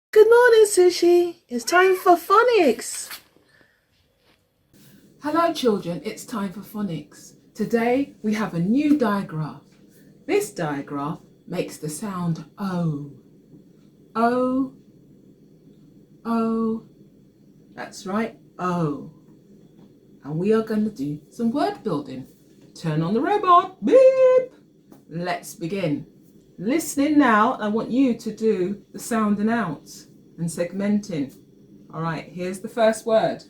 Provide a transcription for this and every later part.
Good morning, Sushi. It's time for phonics. Hello, children. It's time for phonics. Today we have a new digraph. This digraph makes the sound O. O. O. That's right, O. And we are going to do some word building. Turn on the robot. Beep. Let's begin. Listening now, I want you to do the sounding out and segmenting. All right, here's the first word.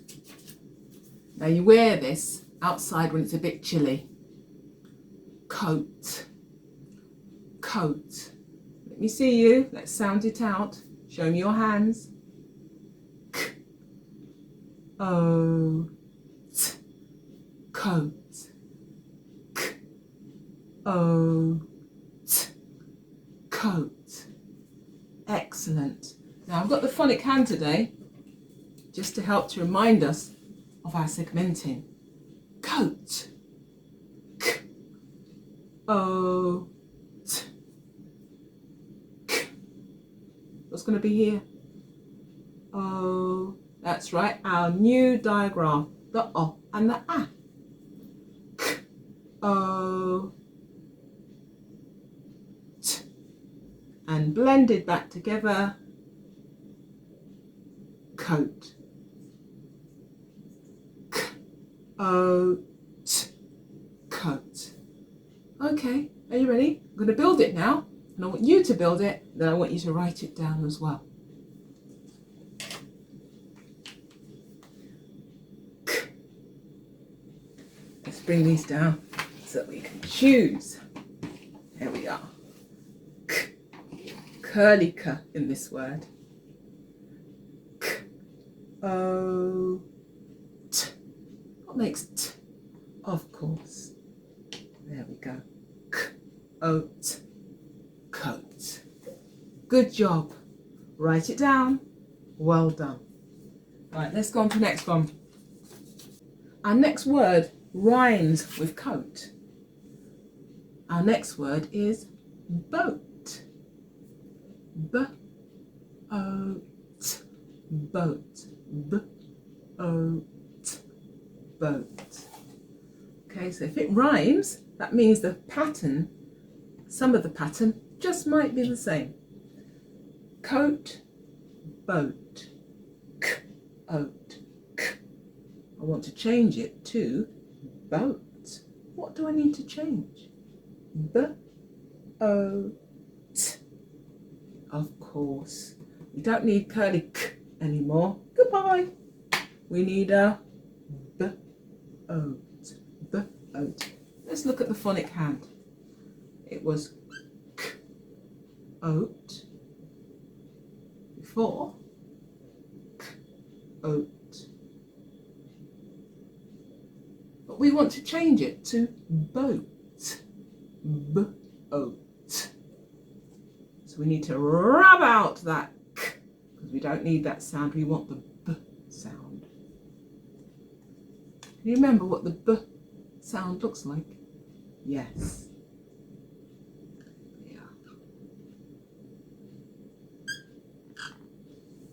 Now you wear this outside when it's a bit chilly. Coat. Coat. Let me see you. Let's sound it out. Show me your hands. K. O. T. Coat. K. O. T. Coat. Excellent. Now I've got the phonic hand today just to help to remind us of our segmenting. Coat. K. O. T. K. What's going to be here? O. That's right, our new digraph. The O and the A. K. O. T. And blended back together. Coat. K. O. T. Coat. Okay, are you ready? I'm going to build it now, and I want you to build it, then I want you to write it down as well. K. Let's bring these down so that we can choose. Here we are. K. Curly K in this word. K. O. T. What makes T? Of course. There we go. Oat. Coat. Good job. Write it down. Well done. Right, let's go on to the next one. Our next word rhymes with coat. Our next word is boat. B-O-T. Boat. B-O-T. Boat. Okay, so if it rhymes, that means the pattern, some of the pattern, just might be the same. Coat, boat, k-oat, k. I want to change it to boat. What do I need to change? B-O-T. Of course. We don't need curly k anymore. Goodbye. We need a b-o-t. B-oat. Let's look at the phonic hand. It was k-oat before k-oat. But we want to change it to boat. B-oat. So we need to rub out that k, because we don't need that sound. We want the b sound. Can you remember what the b sound looks like? Yes. Yeah.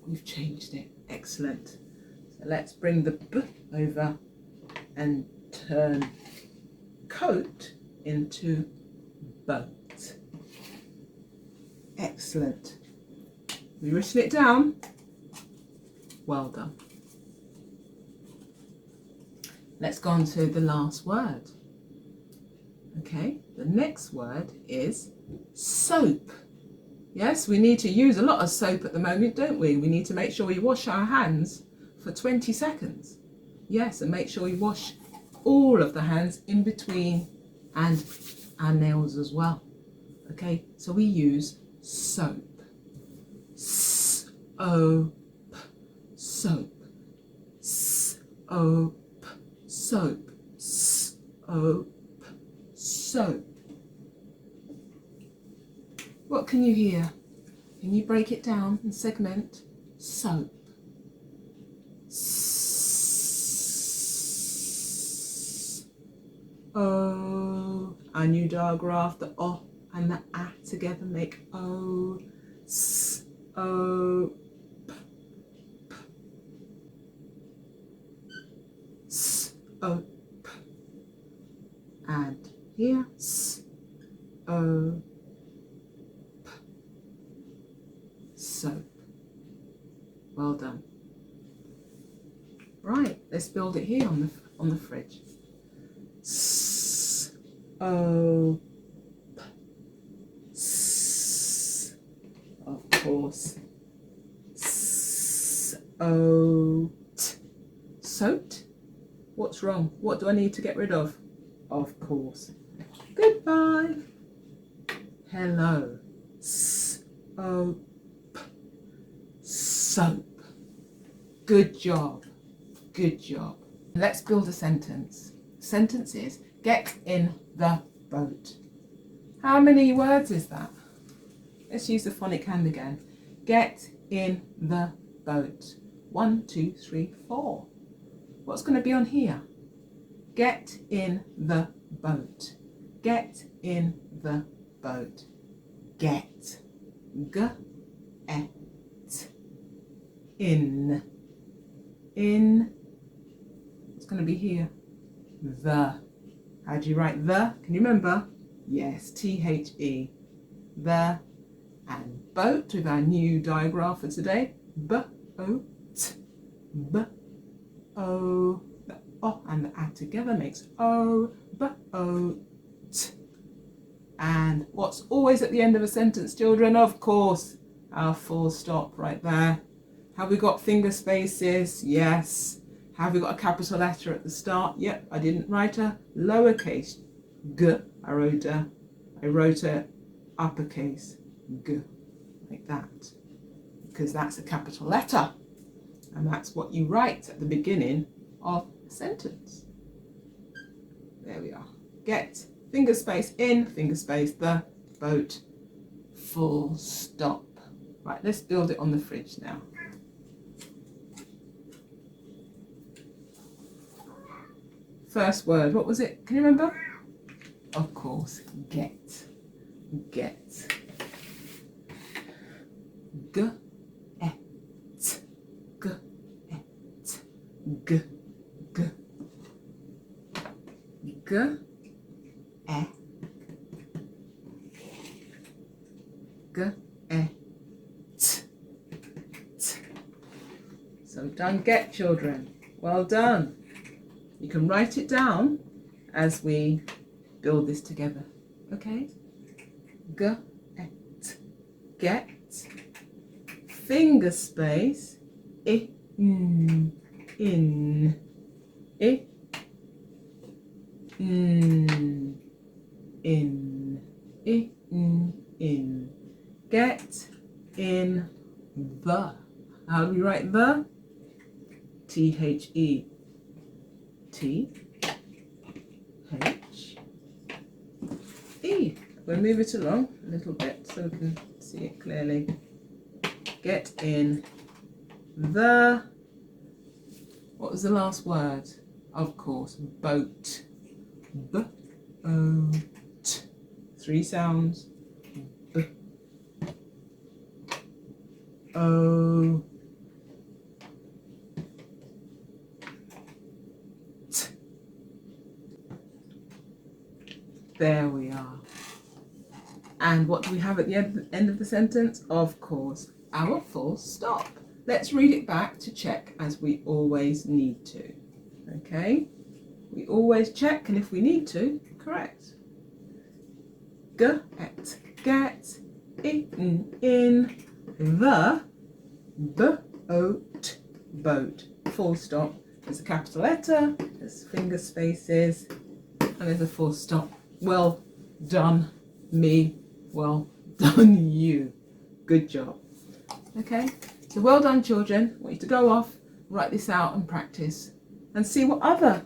We've changed it. Excellent. So let's bring the b over and turn coat into boat. Excellent. Have you written it down? Well done. Let's go on to the last word. Okay, the next word is soap. Yes, we need to use a lot of soap at the moment, don't we? We need to make sure we wash our hands for 20 seconds. Yes, and make sure we wash all of the hands in between and our nails as well. Okay, so we use soap. S-O-P. Soap. S-O-P. Soap. S-O-P. Soap. What can you hear? Can you break it down and segment? Soap. O. Our new digraph, the O and the A together make O. S. O. ope. And here, soap. Soap. Well done. Right, let's build it here on the fridge. Soap. Of course. Soaked. Soaked? What's wrong? What do I need to get rid of? Of course. Goodbye. Hello. Soap. Soap. Good job. Good job. Let's build a sentence. Sentence is get in the boat. How many words is that? Let's use the phonic hand again. Get in the boat. 1, 2, 3, 4. What's going to be on here? Get in the boat. Get in the boat. Get. G-et. In. In. What's going to be here? The. How do you write the? Can you remember? Yes, T-H-E. The. And boat with our new diagram for today. B-O-T. B-O. The O and the A together makes O. B-O-T. And what's always at the end of a sentence, children? Of course, our full stop right there. Have we got finger spaces? Yes. Have we got a capital letter at the start? Yep, I didn't write a lowercase G. I wrote a uppercase G, like that, because that's a capital letter, and that's what you write at the beginning of a sentence. There we are. Get, finger space in, finger space the boat, full stop. Right, let's build it on the fridge now. First word, what was it? Can you remember? Of course, get. Get. G-et. G-et. G. G. G-et. G-et. So we've done get, children. Well done. You can write it down as we build this together. Okay? G-et. Get. Finger space. In. In. In. In. In. Get in the. How do we write the? T-H-E. T-H-E. We'll move it along a little bit so we can see it clearly. Get in the. What was the last word? Of course, boat. B-O-T. 3 sounds. B-O. There we are. And what do we have at the end of the sentence? Of course, our full stop. Let's read it back to check, as we always need to. Okay? We always check, and if we need to, correct. Get, get, in, the, boat, boat. Full stop. There's a capital letter, there's finger spaces, and there's a full stop. Well done, me. Well done, you. Good job. Okay, so well done, children. I want you to go off, write this out and practice, and see what other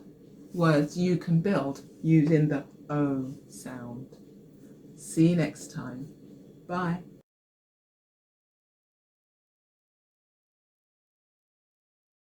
words you can build using the O sound. See you next time. Bye.